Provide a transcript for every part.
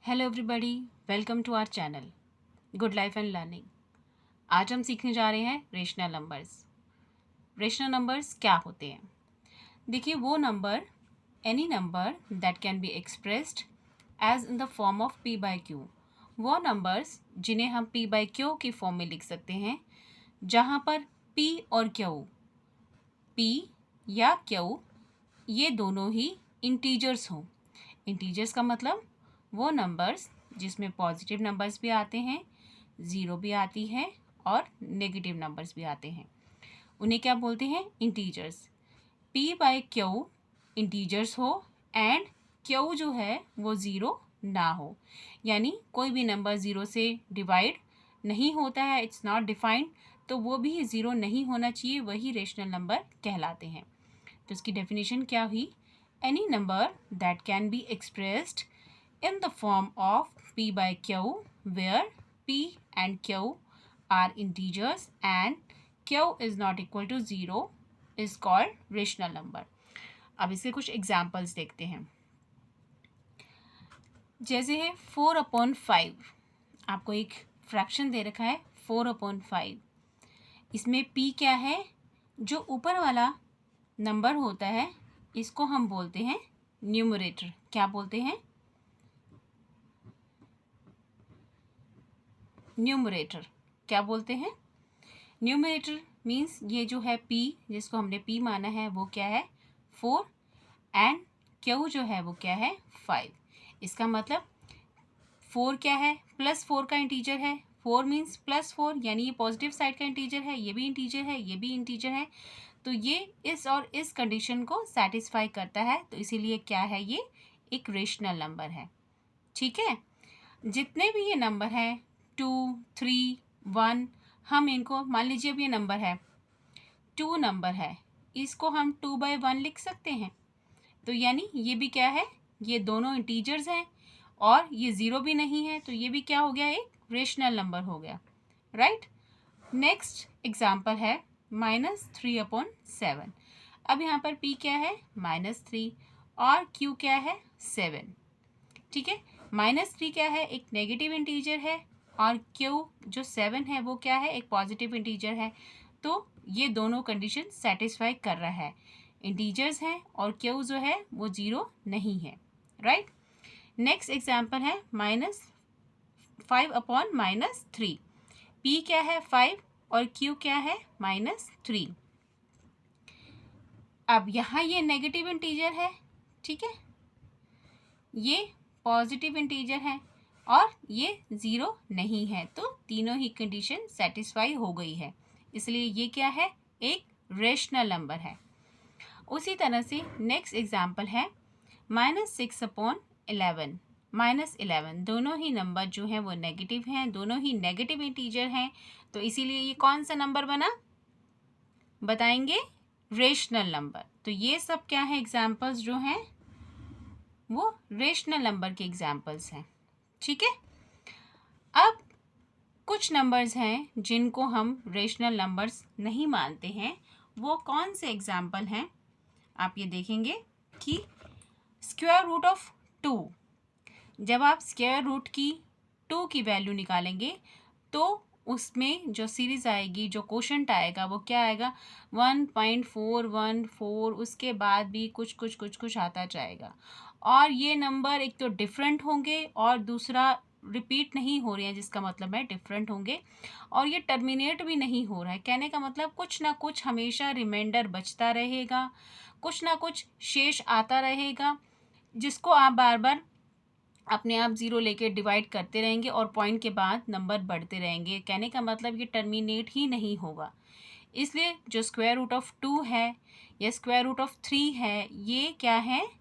Hello everybody, welcome to our channel good life and learning. आज हम सीखने जा रहे हैं रेशनल नंबर्स। रेशनल नंबर्स क्या होते हैं? देखिए, वो number, any number that can be expressed as in the form of p by q. वो नंबर्स जिन्हें हम पी बाई क्यू की फॉर्म में लिख सकते हैं, जहाँ पर पी और क्यू, पी या क्यू, ये दोनों ही इंटीजर्स हों। इंटीजर्स का मतलब वो नंबर्स जिसमें पॉजिटिव नंबर्स भी आते हैं, ज़ीरो भी आती है और नेगेटिव नंबर्स भी आते हैं, उन्हें क्या बोलते हैं? Integers. P by Q integers हो एंड क्यू जो है वो ज़ीरो ना हो, यानी कोई भी नंबर ज़ीरो से डिवाइड नहीं होता है, इट्स नॉट डिफाइंड, तो वो भी ज़ीरो नहीं होना चाहिए, वही रेशनल नंबर कहलाते हैं। तो इसकी डेफिनेशन क्या हुई? Any number that can be expressed in the form of p by q where p and q are integers and q is not equal to 0 is called rational number। अब इसके कुछ examples देखते हैं। जैसे है 4/5, आपको एक फ्रैक्शन दे रखा है 4/5। इसमें p क्या है? जो ऊपर वाला नंबर होता है इसको हम बोलते हैं न्यूमरेटर। क्या बोलते हैं? न्यूमरेटर। क्या बोलते हैं? न्यूमरेटर मीन्स ये जो है p, जिसको हमने p माना है, वो क्या है? 4 एंड q जो है वो क्या है? 5। इसका मतलब 4 क्या है? +4 का इंटीजर है। 4 मीन्स +4, यानी ये पॉजिटिव साइड का इंटीजर है, ये भी इंटीजर है, ये भी इंटीजर है, तो ये इस और इस कंडीशन को सेटिस्फाई करता है, तो इसीलिए क्या है? ये एक रेशनल नंबर है। ठीक है। जितने भी ये नंबर हैं 2, 3, 1, हम इनको, मान लीजिए अब ये नंबर है 2 नंबर है, इसको हम 2/1 लिख सकते हैं। तो यानी ये भी क्या है? ये दोनों इंटीजर्स हैं और ये ज़ीरो भी नहीं है, तो ये भी क्या हो गया? एक रेशनल नंबर हो गया। राइट। नेक्स्ट एग्जाम्पल है -3/7। अब यहाँ पर p क्या है? -3 और q क्या है? 7। ठीक है। -3 क्या है? एक नेगेटिव इंटीजर है और q जो 7 है वो क्या है? एक पॉजिटिव इंटीजर है। तो ये दोनों कंडीशन सेटिस्फाई कर रहा है, इंटीजर्स हैं और q जो है वो ज़ीरो नहीं है। राइट। नेक्स्ट एग्जाम्पल है -5/-3। p क्या है? 5 और q क्या है? -3। अब यहाँ ये नेगेटिव इंटीजर है, ठीक है, ये पॉजिटिव इंटीजर है और ये ज़ीरो नहीं है, तो तीनों ही कंडीशन सेटिस्फाई हो गई है, इसलिए ये क्या है? एक रेशनल नंबर है। उसी तरह से नेक्स्ट एग्जाम्पल है -6/11। -11 दोनों ही नंबर जो हैं वो नेगेटिव हैं, दोनों ही नेगेटिव इंटीजर हैं, तो इसीलिए ये कौन सा नंबर बना? बताएंगे? Rational number. तो ये सब क्या है? एग्जाम्पल्स जो हैं वो रेशनल नंबर के एग्जाम्पल्स हैं। ठीक है। अब कुछ नंबर्स हैं जिनको हम रेशनल नंबर्स नहीं मानते हैं, वो कौन से एग्जाम्पल हैं? आप ये देखेंगे कि स्क्वायर रूट ऑफ 2, जब आप स्क्वायर रूट की 2 की वैल्यू निकालेंगे तो उसमें जो सीरीज आएगी, जो क्वोशंट आएगा, वो क्या आएगा? 1.414, उसके बाद भी कुछ कुछ कुछ कुछ आता जाएगा, और ये नंबर एक तो डिफरेंट होंगे और दूसरा रिपीट नहीं हो रहे हैं, जिसका मतलब है डिफरेंट होंगे, और ये टर्मिनेट भी नहीं हो रहा है। कहने का मतलब कुछ ना कुछ हमेशा रिमाइंडर बचता रहेगा, कुछ ना कुछ शेष आता रहेगा, जिसको आप बार बार अपने आप ज़ीरो लेके डिवाइड करते रहेंगे और पॉइंट के बाद नंबर बढ़ते रहेंगे। कहने का मतलब ये टर्मिनेट ही नहीं होगा। इसलिए जो स्क्वायर रूट ऑफ 2 है या स्क्वायर रूट ऑफ 3 है, ये क्या है?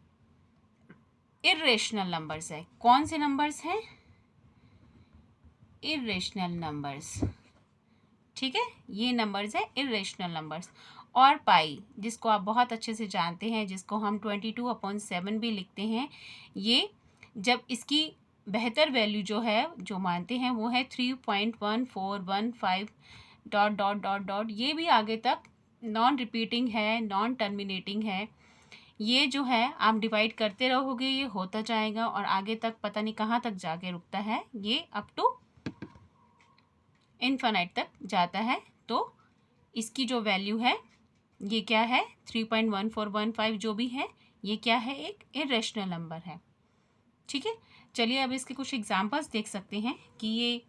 इर्रेशनल नंबर्स है। कौन से नंबर्स हैं? Irrational numbers. ठीक है, ये नंबर्स है इर्रेशनल नंबर्स। और पाई, जिसको आप बहुत अच्छे से जानते हैं, जिसको हम 22/7 भी लिखते हैं, ये जब इसकी बेहतर वैल्यू जो है, जो मानते हैं, वो है 3.1415 डॉट डॉट डॉट डॉट, ये भी आगे तक नॉन रिपीटिंग है, नॉन टर्मिनेटिंग है, ये जो है आप डिवाइड करते रहोगे, ये होता जाएगा और आगे तक पता नहीं कहाँ तक जाके रुकता है, ये अप टू इनफाइनाइट तक जाता है। तो इसकी जो वैल्यू है ये क्या है, 3.1415 जो भी है, ये क्या है, एक इरेशनल नंबर है। ठीक है, चलिए अब इसके कुछ एग्जांपल्स देख सकते हैं कि ये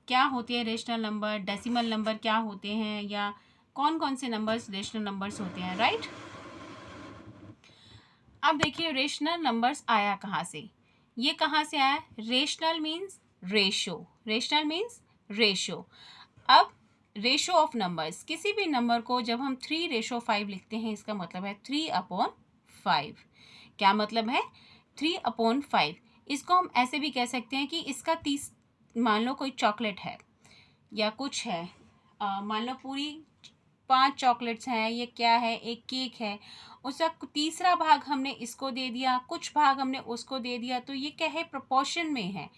क्या होती है रेशनल नंबर, डेसिमल नंबर क्या होते हैं, या कौन कौन से नंबर्स रेशनल नंबर्स होते हैं, राइट। अब देखिए रेशनल नंबर्स आया कहाँ से, ये कहाँ से आया, rational means ratio, rational means ratio. अब रेशो ऑफ नंबर्स, किसी भी नंबर को जब हम 3:5 लिखते हैं, इसका मतलब है 3/5। क्या मतलब है, 3/5। इसको हम ऐसे भी कह सकते हैं कि इसका मान लो कोई चॉकलेट है या कुछ है, मान लो पूरी 5 चॉकलेट्स हैं, ये क्या है, एक केक है, उसका तीसरा भाग हमने इसको दे दिया, कुछ भाग हमने उसको दे दिया, तो ये क्या है, प्रोपोर्शन में है,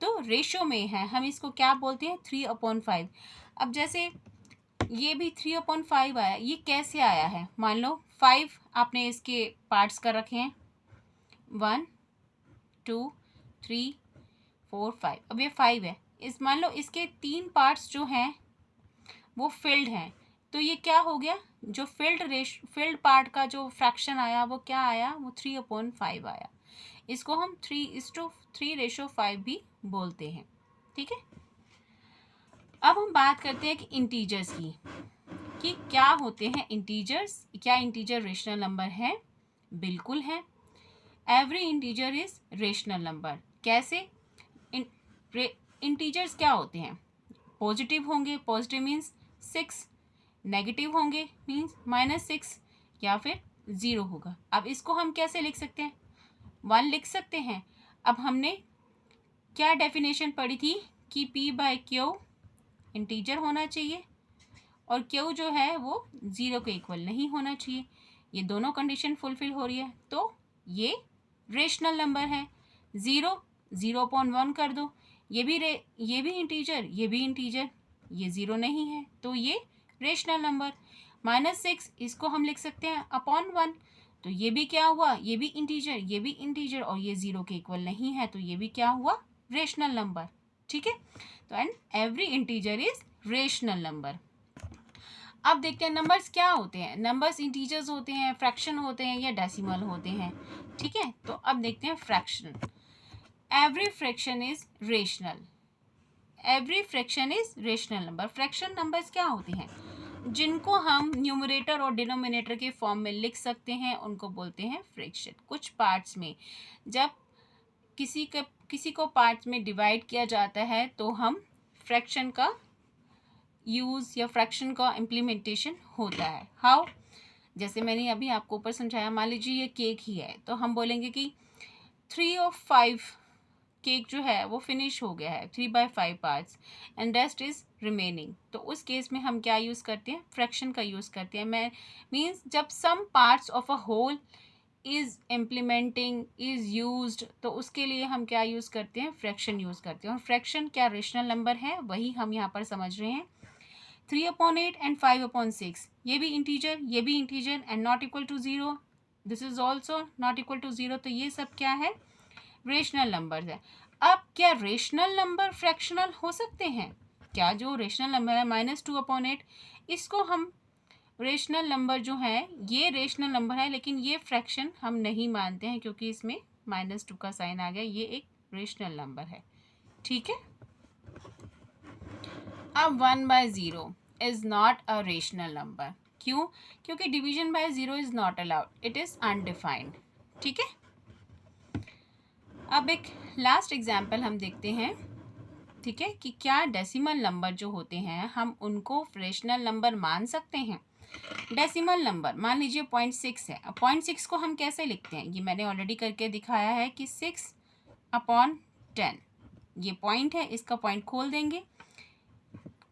तो रेशो में है, हम इसको क्या बोलते हैं, 3/5। अब जैसे ये भी 3/5 आया, ये कैसे आया है, मान लो 5 आपने इसके पार्ट्स कर रखे हैं, 1 2 3 4 5, अब ये 5 है, इस मान लो इसके 3 पार्ट्स जो हैं वो फिल्ड हैं, तो ये क्या हो गया, जो फिल्ड पार्ट का जो फ्रैक्शन आया वो क्या आया, वो 3/5 आया। इसको हम 3:3 भी बोलते हैं। ठीक है, अब हम बात करते हैं कि इंटीजर्स की, कि क्या होते हैं इंटीजर्स, क्या इंटीजर रेशनल नंबर है, बिल्कुल है। Every integer is rational number. कैसे, इंटीजर्स क्या होते हैं, पॉजिटिव होंगे, पॉजिटिव मीन्स 6, नेगेटिव होंगे मीन्स -6, या फिर 0 होगा। अब इसको हम कैसे लिख सकते हैं, 1 लिख सकते हैं। अब हमने क्या डेफिनेशन पढ़ी थी कि P/Q इंटीजर होना चाहिए और Q जो है वो 0 के इक्वल नहीं होना चाहिए। ये दोनों कंडीशन फुलफिल हो रही है तो ये रेशनल नंबर है। 0/1 कर दो, ये भी इंटीजर, ये भी इंटीजर, ये 0 नहीं है तो ये रेशनल नंबर। -6 इसको हम लिख सकते हैं अपॉन 1, तो ये भी क्या हुआ, ये भी इंटीजर, ये भी इंटीजर, और ये 0 के इक्वल नहीं है तो ये भी क्या हुआ, रेशनल नंबर। ठीक है, तो and every integer is rational number. अब देखते हैं नंबर्स क्या होते हैं, नंबर्स इंटीजर्स होते हैं, फ्रैक्शन होते हैं, या डेसिमल होते हैं। ठीक है, तो अब देखते हैं fraction. Every fraction is rational, every fraction is rational number. Fraction numbers क्या होते हैं, जिनको हम न्यूमरेटर और डिनोमिनेटर के फॉर्म में लिख सकते हैं, उनको बोलते हैं फ्रैक्शन। कुछ पार्ट्स में जब किसी को पार्ट्स में डिवाइड किया जाता है तो हम फ्रैक्शन का यूज़ या फ्रैक्शन का इम्प्लीमेंटेशन होता है। हाउ, जैसे मैंने अभी आपको ऊपर समझाया, मान लीजिए ये केक ही है तो हम बोलेंगे कि 3/5 केक जो है वो फिनिश हो गया है, 3/5 parts and rest is remaining. तो उस केस में हम क्या यूज़ करते हैं, फ्रैक्शन का यूज़ करते हैं। मैं मीन्स जब some parts of a whole is implementing is used, तो उसके लिए हम क्या यूज़ करते हैं, फ्रैक्शन यूज़ करते हैं। और फ्रैक्शन क्या रेशनल नंबर है, वही हम यहाँ पर समझ रहे हैं। 3/8 एंड 5/6, ये भी integer and not equal to 0, this is also not equal to 0, तो ये सब क्या है, रेशनल नंबर है। अब क्या रेशनल नंबर फ्रैक्शनल हो सकते हैं, क्या जो रेशनल नंबर है -2/8, इसको हम रेशनल नंबर जो है ये रेशनल नंबर है, लेकिन ये फ्रैक्शन हम नहीं मानते हैं क्योंकि इसमें -2 का साइन आ गया, ये एक रेशनल नंबर है। ठीक है, अब 1/0 is not a rational number. क्यों, क्योंकि division bye 0 is not allowed, it is undefined. ठीक है, अब एक लास्ट एग्जाम्पल हम देखते हैं। ठीक है, कि क्या डेसिमल नंबर जो होते हैं हम उनको रेशनल नंबर मान सकते हैं। डेसिमल नंबर मान लीजिए 0.6 है, अब 0.6 को हम कैसे लिखते हैं, ये मैंने ऑलरेडी करके दिखाया है कि 6/10, ये पॉइंट है, इसका पॉइंट खोल देंगे,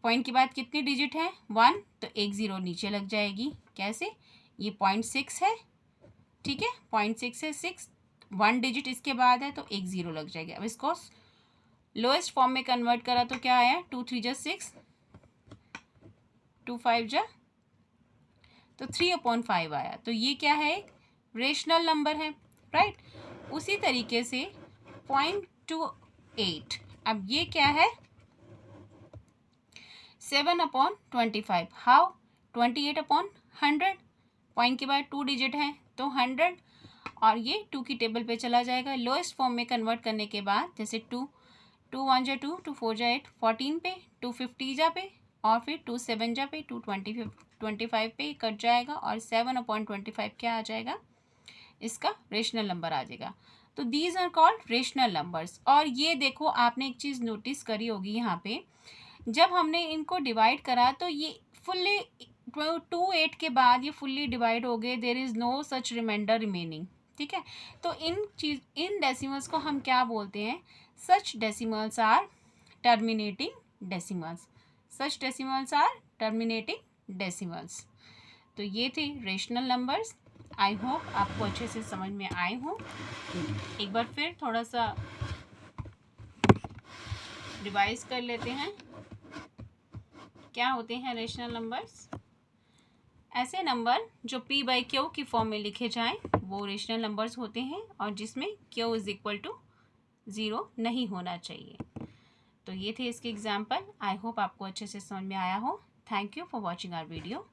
पॉइंट के बाद कितनी डिजिट है, 1, तो एक 0 नीचे लग जाएगी। कैसे, ये 0.6 है, ठीक है, 0.6 है, 6 1 डिजिट इसके बाद है तो एक 0 लग जाएगा। अब इसको लोएस्ट फॉर्म में कन्वर्ट करा तो क्या आया, 2 3 जा 6, 2 5 जा तो 3/5 आया, तो ये क्या है, रेशनल नंबर है, राइट। उसी तरीके से 0.28, अब ये क्या है, 7/25, हाउ, 28/100, पॉइंट के बाद 2 डिजिट हैं तो 100, और ये 2 की टेबल पे चला जाएगा। लोएस्ट फॉर्म में कन्वर्ट करने के बाद जैसे 2 1 जा 2, 2 4 जा 8, 14 पे, 250 जा पे, और फिर 2 7 जा पे, 225 पे कट जाएगा, और 7/25 क्या आ जाएगा, इसका रेशनल नंबर आ जाएगा। तो these are called rational numbers. और ये देखो, आपने एक चीज़ नोटिस करी होगी यहाँ पे, जब हमने इनको डिवाइड करा तो ये फुल्ली 28 के बाद ये फुल्ली डिवाइड हो गए, there is no such reminder remaining, ठीक है। तो इन डेसिमल्स को हम क्या बोलते हैं, such decimals are terminating decimals, such decimals are terminating decimals. तो ये थे रेशनल नंबर्स। आई होप आपको अच्छे से समझ में आए हों। एक बार फिर थोड़ा सा रिवाइज कर लेते हैं, क्या होते हैं रेशनल नंबर्स। ऐसे नंबर जो p बाई क्यू की फॉर्म में लिखे जाएं वो रेशनल नंबर्स होते हैं, और जिसमें q इज इक्वल टू 0 नहीं होना चाहिए। तो ये थे इसके एग्जाम्पल। आई होप आपको अच्छे से समझ में आया हो। Thank you for watching our video.